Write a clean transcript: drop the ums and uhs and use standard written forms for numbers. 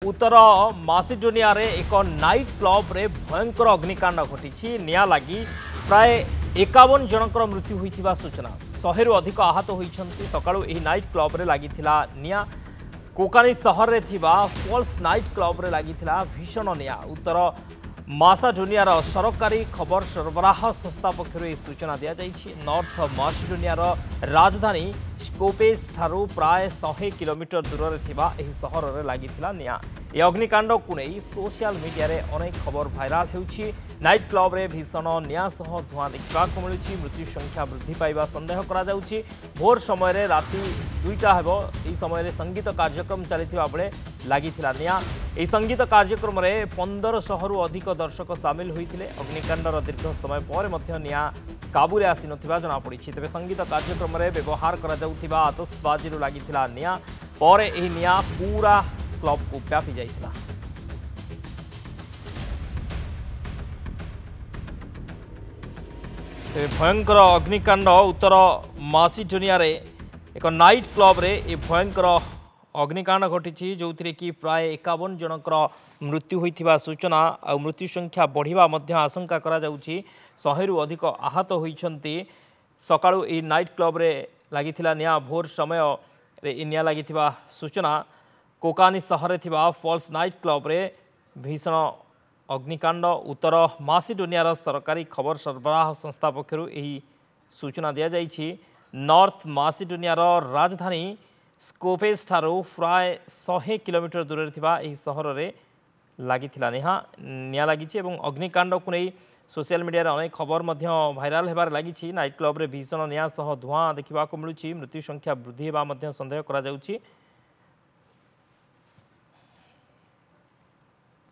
उत्तर मासिडोनिया रे एक night club रे भयंकर अग्निकांड घटी निया लगी प्राय 51 जनकर मृत्यु होइथिबा सूचना 100 रु अधिक आहत होइछन्ति। सकाळु एही नाइट क्लब रे लागिथिला निया कोकानी शहर रे थिबा फॉल्स नाइट क्लब रे लागिथिला भीषण निया। उत्तर मासिडोनियार सरकारी खबर सरबराह संस्था पक्षर सूचना दि जाइछि। नॉर्थ मासिडोनियार राजधानी स्कोपेस ठारू प्राय 100 किलोमीटर दूर रे थिबा एही शहर रे लागिथिला निया। ए अग्निकांड को नहीं सोशल मीडिया रे अनेक खबर भाइराल होउछि। नाइट क्लब रे भीषण निया सह धुआं देखा मिलुछि। मृत्यु संख्या वृद्धि पाइबा संदेह करा जाउछि। भोर समय रे राति 2टा हेबो एही समय रे संगीत कार्यक्रम चलिथिबा बेले लागिथिला निया। एही संगीत कार्यक्रम रे 1500 रु अधिक दर्शक सामिल होइथिले। अग्निकांडर दीर्घ समय पर मध्य निया काबू रे आसी नथिबा जणा पड़िछि। तबे संगीत कार्यक्रम रे व्यवहार करा जाउथिबा आतशबाजी रु लागिथिला निया पर एही निया पूरा क्लब को व्यापी जाइथिला। भयंकर अग्निकांड उत्तर मासिडोनिया रे एक नाइट क्लब रे ए भयंकर अग्निकांड घटी जो कि प्राय 51 जनकर मृत्यु होइथिबा सूचना आ मृत्यु संख्या बढ़िबा मध्य आशंका करा जाउछि। 100 रु अधिक आहत होइछन्ति। सकाळु ए नाइट क्लब रे लागिथिला निया भोर समय रे ए निया लागिथिबा सूचना कोकानी शहर थिबा फॉल्स नाइट क्लब रे भीषण अग्निकांड। उत्तर मासिडोनियार सरकारी खबर सरबराह संस्था पक्षर यही सूचना दि जाइछि। नॉर्थ मासिडोनियार राजधानी स्कोपेस ठारू प्राय 100 किलोमीटर दूर थिबा एही शहर रे लागिथिला निया लागिछि एवं अग्निकांड को नहीं सोशल मीडिया रे अनेक खबर मध्य भाइराल हेबार लागिछि। नाइट क्लब रे भीषण निया सह धुआं देखा मिलुछि। मृत्यु संख्या वृद्धि हेबा मध्य संदेह करा जाउछि।